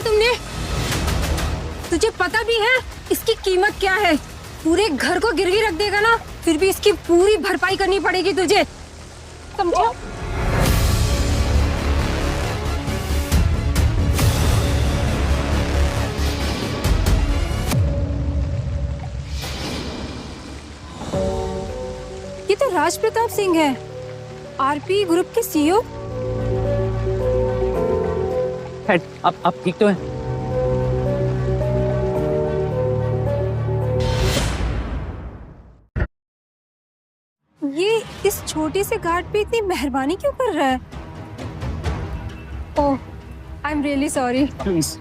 तुमने? तुझे पता भी है इसकी कीमत क्या है? पूरे घर को गिरवी रख देगा ना, फिर भी इसकी पूरी भरपाई करनी पड़ेगी तुझे, समझा? ये तो राज प्रताप सिंह है, आरपी ग्रुप के सीईओ। आप ठीक तो हैं? ये इस छोटे से गार्ड पे इतनी मेहरबानी क्यों कर रहा है? Oh, I am really sorry. Please,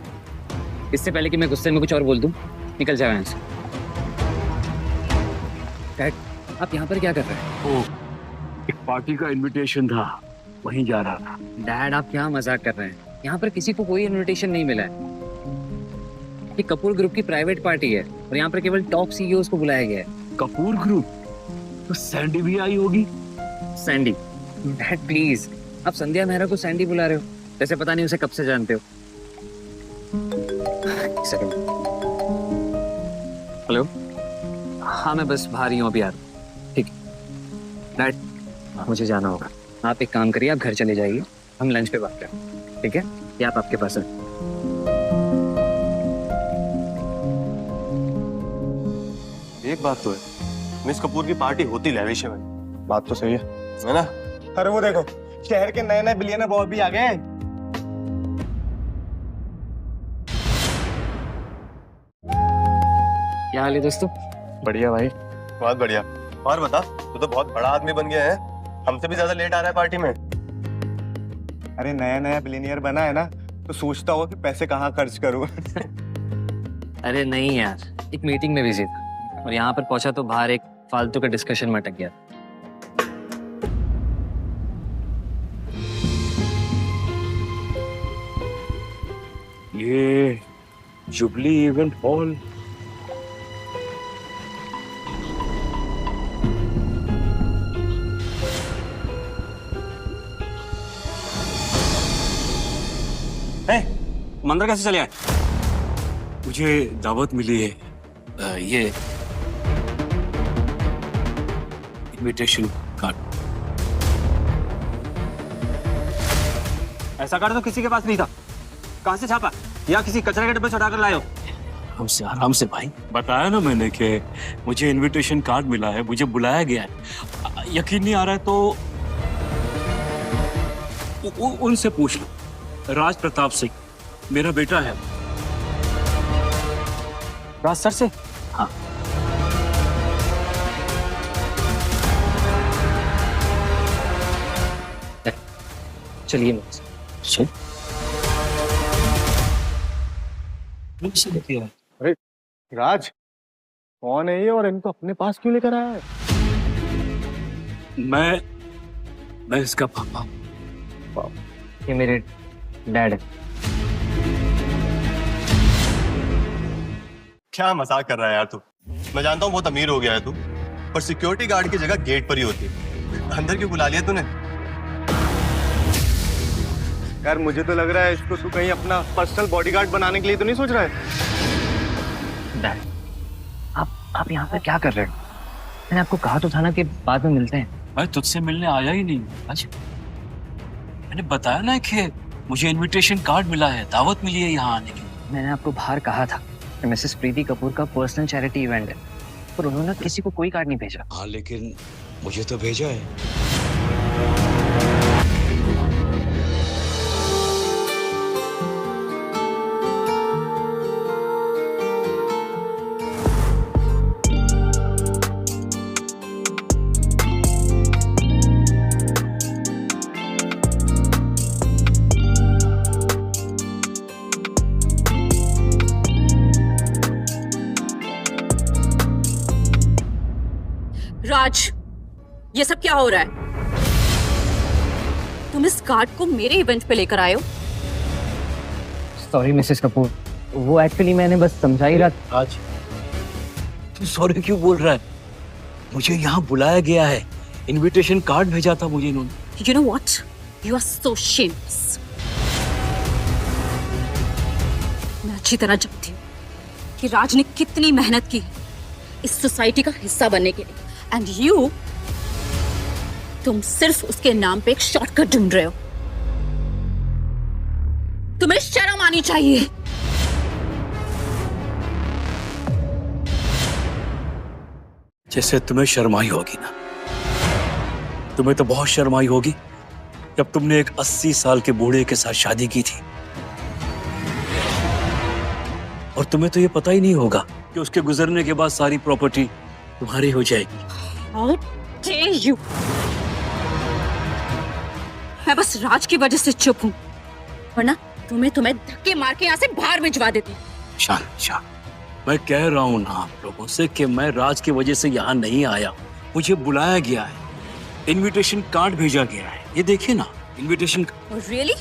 इससे पहले कि मैं गुस्से में कुछ और बोल दूं, निकल जाओ यहाँ से। डैड, आप यहाँ पर क्या कर रहे हैं? ओह, एक पार्टी का इनविटेशन था, वहीं जा रहा था। डैड, आप क्या मजाक कर रहे हैं? यहाँ पर किसी को कोई इनविटेशन नहीं मिला है। ये कपूर ग्रुप की प्राइवेट पार्टी है और यहाँ पर केवल टॉप सीईओज को बुलाया गया है। कपूर ग्रुप? तो सैंडी भी आई होगी। सैंडी? डैड प्लीज, आप संध्या मेहरा को सैंडी बुला रहे हो, जैसे पता नहीं उसे कब से जानते हो। एक सेकंड। हेलो, हाँ मैं बस बाहर ही हूँ अभी यार। ठीक है डैड, मुझे जाना होगा। आप एक काम करिए, आप घर चले जाइए, हम लंच पे बात करें, ठीक है? या आप आपके पास है? एक बात तो है, मिस कपूर की पार्टी होती लैविश में। बात तो सही है ना? अरे वो देखो, शहर के नए नए बिलियनर बॉस भी आ गए हैं। क्या हाल है दोस्तों? बढ़िया भाई। बहुत बढ़िया। और बता, तू तो बहुत बड़ा आदमी बन गया है, हमसे भी ज्यादा लेट आ रहा है पार्टी में। अरे नया नया बिलियनियर बना है ना, तो सोचता होगा कि पैसे कहाँ खर्च करूं। अरे नहीं यार, एक मीटिंग में बिजी था और यहाँ पर पहुंचा तो बाहर एक फालतू का डिस्कशन में अटक गया। ये जुबली इवेंट हॉल। मंदिर कैसे चले आए? मुझे दावत मिली है, ये इनविटेशन कार्ड। ऐसा कार्ड तो किसी के पास नहीं था, कहाँ से छापा? या किसी कचरे के डब्बे से उठाकर लाए हो? आराम से भाई, बताया ना मैंने कि मुझे इनविटेशन कार्ड मिला है, मुझे बुलाया गया है। यकीन नहीं आ रहा है तो उनसे पूछ लो। राज प्रताप सिंह मेरा बेटा है। राज सर से? हाँ। चलिए अरे राज, कौन है ये और इनको अपने पास क्यों लेकर आया है? मैं इसका पापा। ये मेरे डैड है। क्या मजाक कर रहा है यार तू? मैं जानता हूँ बहुत अमीर हो गया है तू, पर सिक्योरिटी गार्ड की जगह गेट पर ही होती है। अंदर क्यों बुला लिया तूने? यार मुझे तो लग रहा है इसको तू कहीं अपना पर्सनल बॉडीगार्ड बनाने के लिए तो नहीं सोच रहा है? डैड, आप यहाँ पर क्या कर रहे हो? मैंने आपको कहा तो था ना कि बाद में मिलते हैं। मैं तुझसे मिलने आया ही नहीं आज। मैंने बताया ना कि मुझे इनविटेशन कार्ड मिला है, दावत मिली है यहाँ आने की। मैंने आपको बाहर कहा था कि मिसेस प्रीति कपूर का पर्सनल चैरिटी इवेंट है, पर उन्होंने किसी को कोई कार्ड नहीं भेजा। हाँ लेकिन मुझे तो भेजा है। राज, ये सब क्या हो रहा है? तुम इस कार्ड को मेरे इवेंट पे लेकर आए हो? सॉरी मिसेस कपूर, वो एक्चुअली मैंने बस समझा ही रहा था। आज तू सॉरी क्यों बोल रहा है? मुझे यहाँ बुलाया गया है, इनविटेशन कार्ड भेजा था मुझे इन्होंने। You know what? You are so shameless. अच्छी तरह जानती हूँ कि राज ने कितनी मेहनत की इस सोसाइटी का हिस्सा बनने के लिए, एंड यू, तुम सिर्फ उसके नाम पे एक शॉर्टकट ढूंढ रहे हो। तुम्हें शर्म आनी चाहिए। जैसे तुम्हें शर्माई होगी ना, तुम्हें तो बहुत शर्माई होगी जब तुमने एक 80 साल के बूढ़े के साथ शादी की थी, और तुम्हें तो ये पता ही नहीं होगा कि उसके गुजरने के बाद सारी प्रॉपर्टी तुम्हारी हो जाएगी। How dare you? मैं बस राज की वजह से चुप हूं, वरना तुम्हें धक्के मार के यहाँ से बाहर भिजवा देती। शान, मैं कह रहा हूं ना आप लोगों से कि मैं राज की वजह से यहाँ नहीं आया, मुझे बुलाया गया है, इनविटेशन कार्ड भेजा गया है, ये देखिए ना invitation. Really?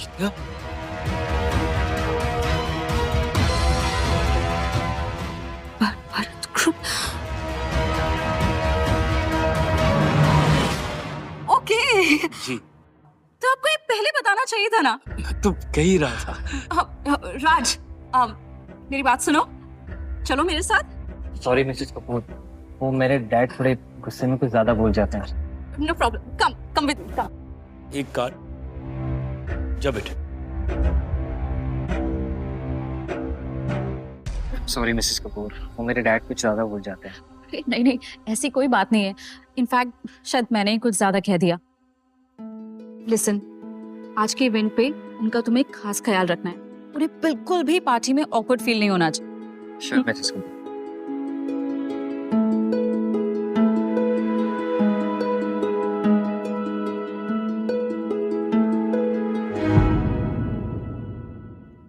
Bharat group. Okay, जी तो आपको ये पहले बताना चाहिए था ना। मैं तो कह ही रहा था। राज, मेरी बात सुनो, चलो मेरे साथ। सॉरी मिसेस कपूर, वो मेरे डैड थोड़े गुस्से में कुछ ज्यादा बोल जाते हैं। No problem, come with me, come. एक कार्ड, जा बेटे। सॉरी मिसेस कपूर, वो मेरे डैड कुछ ज्यादा बोल जाते हैं। नहीं, ऐसी कोई बात नहीं है। इनफैक्ट शायद मैंने ही कुछ ज्यादा कह दिया। लिसन, आज के इवेंट पे उनका तुम्हें खास ख्याल रखना है। उन्हें बिल्कुल भी पार्टी में ऑकवर्ड फील नहीं होना चाहिए। Sure Mrs Kapoor.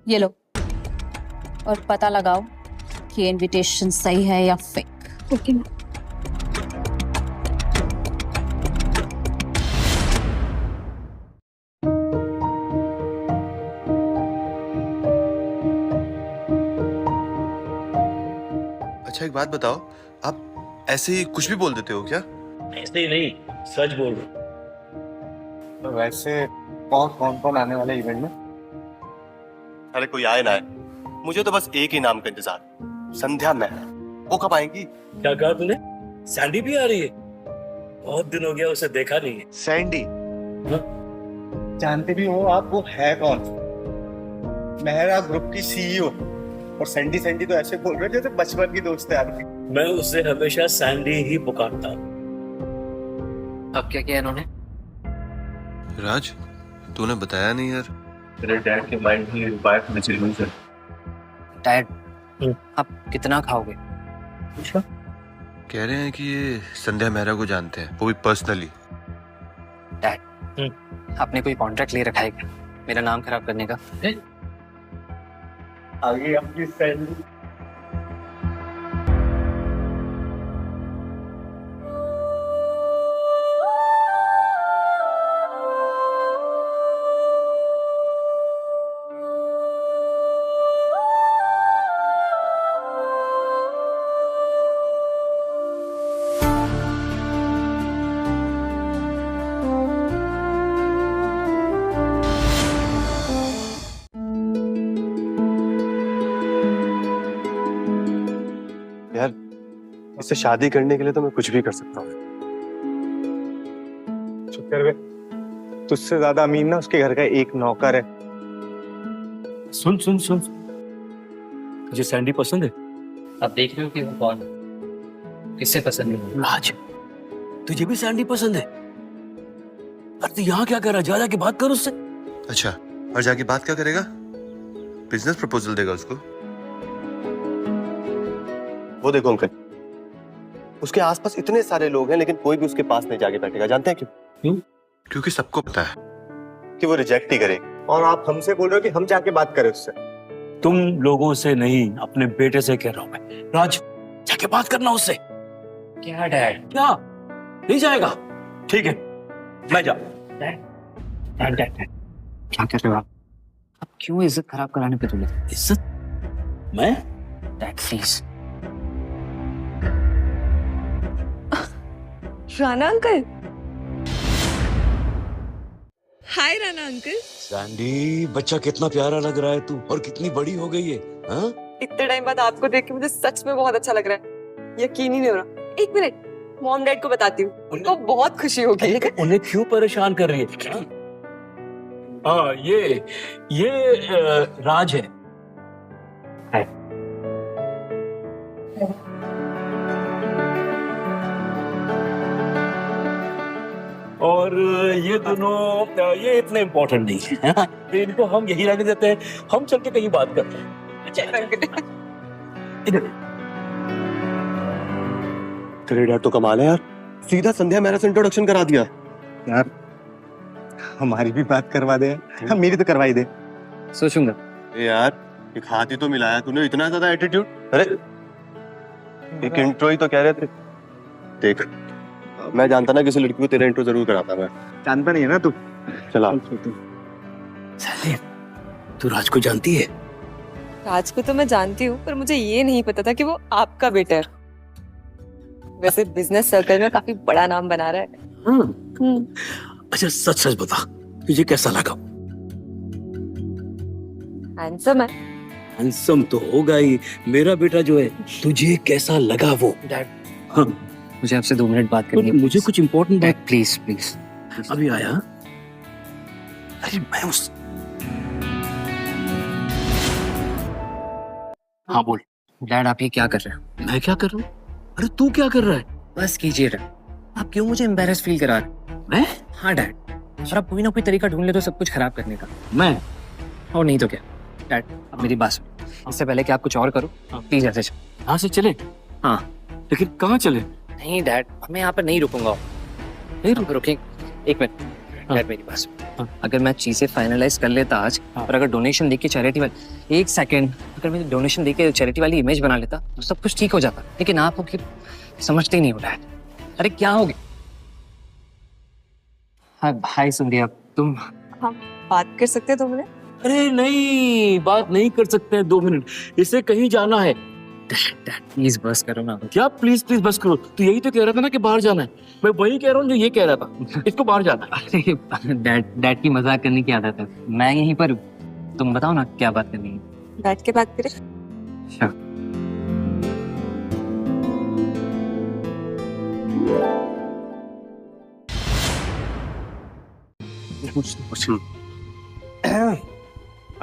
ये लो, और पता लगाओ कि इनविटेशन सही है या फेक। Okay ma'am. अच्छा एक बात बताओ, आप ऐसे ही कुछ भी बोल देते हो क्या? ऐसे ही नहीं, सच बोल रहा हूं। तो वैसे कौन आने वाले इवेंट में? अरे कोई आए ना आए, मुझे तो बस एक ही नाम का इंतजार, संध्या मेहरा। वो कब आएंगी? क्या कहा तूने? सैंडी भी आ रही है? बहुत दिन हो गया उसे देखा नहीं है। सैंडी? जानते भी हो आप वो है कौन? मेहरा ग्रुप की सीईओ। और सैंडी तो ऐसे बोल रहे जैसे बचपन की दोस्त है आपकी। मैं उसे हमेशा सैंडी ही पुकारता हूँ। अब क्या किया इन्होंने? राज, तूने बताया नहीं यार। मेरे डैड के माइंड में वाइफ में चिल्लू से। डैड, आप कितना खाओगे? कह रहे हैं कि ये संध्या मेहरा को जानते हैं, वो भी पर्सनली। डैड, आपने कोई कॉन्ट्रैक्ट ले रखा है क्या मेरा नाम खराब करने का? आगे अपनी सैंडी। यार, इससे शादी करने के लिए तो मैं कुछ भी कर सकता हूँ। शुक्र है, तुझसे ज्यादा अमीन ना उसके घर का एक नौकर है। सुन, तुझे सैंडी पसंद है? आप देख रहे हो कि वो कौन है? किससे पसंद नहीं? राज, तुझे भी सैंडी पसंद है? अरे तू यहाँ क्या कर रहा है? जा के बात कर उससे। अच्छा, और जाके बात क्या करेगा? बिजनेस प्रपोजल देगा उसको? वो देखो अंकल, उसके आसपास इतने सारे लोग हैं लेकिन कोई भी उसके पास नहीं जाके बैठेगा। जानते हैं क्यों? क्योंकि सबको पता है कि वो रिजेक्ट ही करेगा। और आप हमसे बोल रहे हो कि हम जाके बात करें उससे? तुम लोगों से नहीं, अपने बेटे से कह रहा हूं मैं। राज, जाके बात करना उससे। क्या डैड? क्या नहीं जाएगा? ठीक है, मैं जा। डैड, क्या कर रहे हो आप? क्यों इज्जत खराब कराने पे तुले? इज्जत? मैं? Dad please. Rana uncle. Hi Rana uncle. Sandy, बच्चा कितना प्यारा लग रहा है तू, और कितनी बड़ी हो गई है। हाँ? इतने टाइम बाद आपको देख के मुझे सच में बहुत अच्छा लग रहा है। यकीन ही नहीं हो रहा। एक मिनट, मॉम डैड को बताती हूँ, उनको बहुत खुशी होगी। लेकिन उन्हें क्यों परेशान कर रही है? हाँ, ये राज है। और ये दोनों ये इतने इम्पोर्टेंट नहीं है, तो इनको हम यही रहने देते हैं। हम चल के कहीं बात करते हैं। इधर तेरे डैड तो कमाल है यार, सीधा संध्या मेरा से इंट्रोडक्शन करा दिया। यार हमारी भी बात करवा दे, हम मेरी तो करवाई दे। सोचूंगा। ए यार, एक हाथ ही तो मिलाया तूने, इतना ज्यादा एटीट्यूड। अरे एक इंट्रो ही तो कह रहे थे। देख, मैं जानता ना किसी लड़की को तेरा इंट्रो जरूर कराता मैं। जानता नहीं है ना तू। चला। सलीम, तू राज को जानती है? राज को तो मैं जानती हूँ, पर मुझे ये नहीं पता था कि वो आपका बेटा है। वैसे बिजनेस सर्कल में काफी बड़ा नाम बना रहा है। अच्छा सच सच बता, तुझे कैसा लगा? हैंडसम है। हैंडसम तो होगा ही, मेरा बेटा जो है। तुझे कैसा लगा वो? डैड, हाँ, मुझे आपसे 2 मिनट बात करनी है। मुझे कुछ इम्पोर्टेंट बात। Dad please please. अभी आया। अरे मैं उस हाँ बोल। डैड आप ये क्या कर रहे हो? मैं क्या कर रहा हूँ? अरे तू क्या कर रहा है? बस कीजिए डैड। आप क्यों मुझे एम्बेरस फील करा रहे हो? मैं? हाँ डैड, और आप कोई ना कोई तरीका ढूंढ ले तो सब कुछ खराब करने का। मैं? और नहीं तो क्या। डैड अब मेरी बात सुनो, इससे पहले कि आप कुछ और करो प्लीज ऐसे चलो। यहाँ से चले? हाँ। लेकिन कहाँ चले? नहीं डैड, मैं यहाँ पर नहीं रुकूंगा। नहीं रुकेंगे। एक मिनट डैड, मेरी बात सुनो। अगर मैं चीजें फाइनलाइज कर लेता आज, और अगर डोनेशन देके चैरिटी वाली, एक सेकेंड, अगर मैं डोनेशन देके चैरिटी वाली इमेज बना लेता तो सब कुछ ठीक हो जाता। लेकिन आप हो कि समझते ही नहीं हो डैड। अरे क्या हो गया? हाय संध्या, तुम? हम बात कर सकते हैं 2 मिनट? अरे नहीं, बात नहीं कर सकते हैं 2 मिनट, इसे कहीं जाना है। डैड प्लीज बस करो ना। क्या प्लीज प्लीज बस करो? तू यही तो कह रहा था ना कि बाहर जाना है। मैं वही कह रहा हूँ जो ये कह रहा था, इसको बाहर जाना है। अरे डैड की मजाक करने की आदत है, मैं यहीं पर हूँ। तुम बताओ ना क्या बात करनी है। बैठ के बात करें? अच्छा।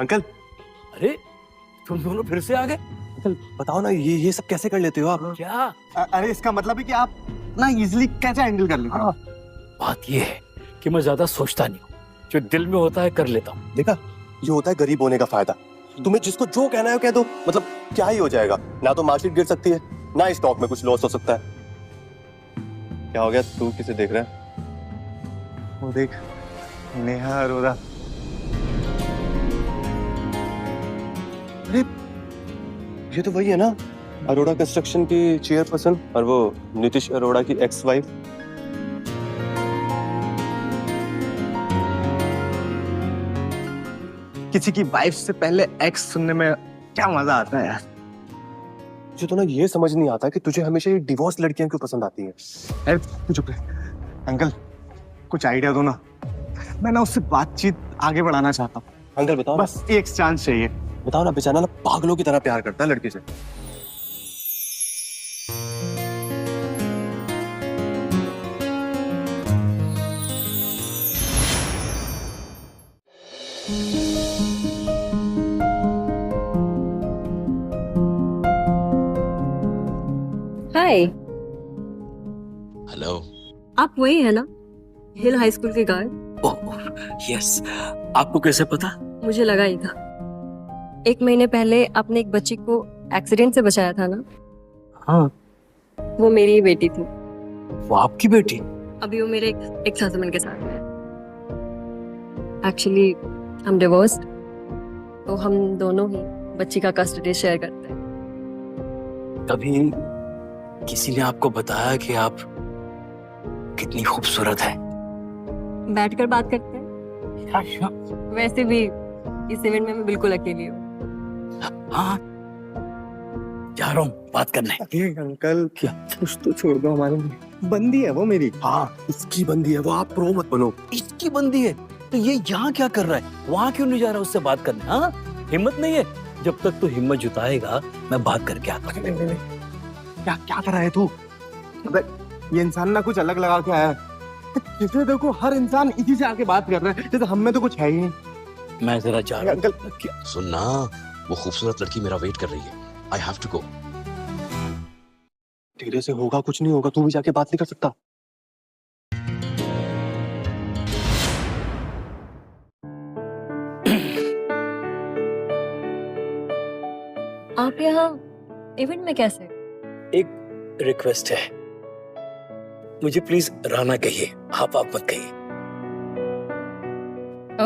अंकल, अरे तुम दोनों फिर से आ गए? अंकल बताओ ना, ये सब कैसे कर लेते हो आप? क्या? अरे इसका मतलब है कि आप ना इजीली कैसे हैंडल कर लेते हो? बात ये है कि मैं ज्यादा सोचता नहीं हूँ, जो दिल में होता है कर लेता हूँ। देखा, ये होता है गरीब होने का फायदा। तुम्हें जिसको जो कहना है कह दो, मतलब क्या ही हो जाएगा। ना तो मार्केट गिर सकती है, ना ही स्टॉक में कुछ लॉस हो सकता है। क्या हो गया, तू किसे देख रहा है? वो देख, नेहा अरोड़ा। अरे ये तो वही है ना, अरोड़ा कंस्ट्रक्शन की चेयरपर्सन, और वो नीतीश अरोड़ा की एक्स वाइफ। किसी की वाइफ से पहले एक्स सुनने में क्या मजा आता है यार। मुझे तो ना ये समझ नहीं आता कि तुझे हमेशा ये डिवोर्स लड़कियां क्यों पसंद आती हैं। अरे तू चुप रह। अंकल कुछ आइडिया दो ना, मैं ना उससे बातचीत आगे बढ़ाना चाहता हूँ। अंकल बताओ, बस एक चांस चाहिए। बताओ ना, बेचारा ना पागलों की तरह प्यार करता है लड़की से। हाय, हेलो। आप वही है ना, हिल हाई स्कूल के गार्ड? ओह यस, आपको कैसे पता? मुझे लगा ही था। 1 महीने पहले आपने एक बच्ची को एक्सीडेंट से बचाया था ना? हाँ। वो मेरी ही बेटी थी। वो आपकी बेटी? अभी वो मेरे एक हस्बैंड के साथ है। एक्चुअली हम डिवोर्स्ड, तो हम दोनों ही बच्ची का कस्टडी शेयर करते हैं। कभी किसी ने आपको बताया कि आप कितनी खूबसूरत है? बैठकर बात करते हैं। वैसे भी इस इवेंट में मैं बिल्कुल अकेली हूँ। हाँ, जा रहा हूँ बात करने। अरे अंकल क्या? कुछ तो छोड़ दो हमारे लिए। बंदी है वो मेरी। हाँ, उसकी बंदी है वो, आप प्रो मत बनो। इसकी बंदी है तो ये यहाँ क्या कर रहा है? वहां क्यों नहीं जा रहा उससे बात करने? हाँ, हिम्मत नहीं है? जब तक तू हिम्मत जुटाएगा मैं बात करके आता हूँ। नहीं, क्या क्या कर रहा है तू? अबे ये इंसान ना कुछ अलग लगा के आया है। जिसे देखो हर इंसान इसी से आके बात कर रहा है, जैसे हम में तो कुछ है ही नहीं। मैं जरा जा रहा हूँ। अंकल सुनना, वो खूबसूरत लड़की मेरा वेट कर रही है। I have to go. तेरे से होगा कुछ नहीं होगा, तू भी जाके बात नहीं कर सकता? आप यहाँ इवेंट में कैसे? एक रिक्वेस्ट है, मुझे प्लीज राना कहिए, आप मत कहिए।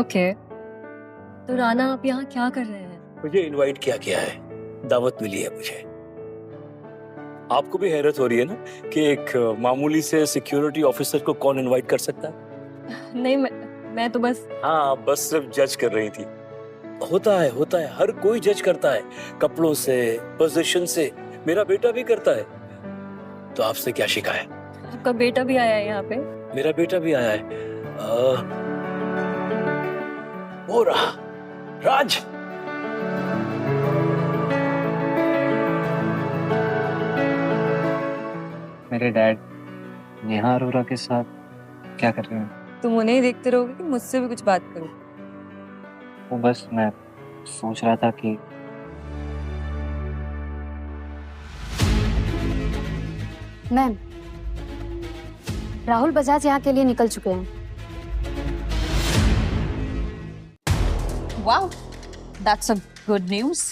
ओके। तो राना आप यहाँ क्या कर रहे हैं? मुझे इनवाइट किया गया है, दावत मिली है मुझे। आपको भी हैरत हो रही है ना कि एक मामूली से सिक्योरिटी ऑफिसर को कौन इनवाइट कर सकता है? नहीं, मैं तो बस। हाँ, बस सिर्फ जज कर रही थी। होता है, हर कोई जज करता है, कपड़ों से, पोजीशन से। मेरा बेटा भी करता है। तो आपसे क्या शिकायत? आपका बेटा भी आया है यहाँ पे? मेरा बेटा भी आया है। वो रहा राज। मेरे डैड नेहा अरोरा के साथ क्या कर रहे हैं? तुम उन्हें ही देखते रहोगे कि मुझसे भी कुछ बात करो? वो बस मैं सोच रहा था कि मैम, राहुल बजाज यहाँ के लिए निकल चुके हैं। Wow, that's a good news.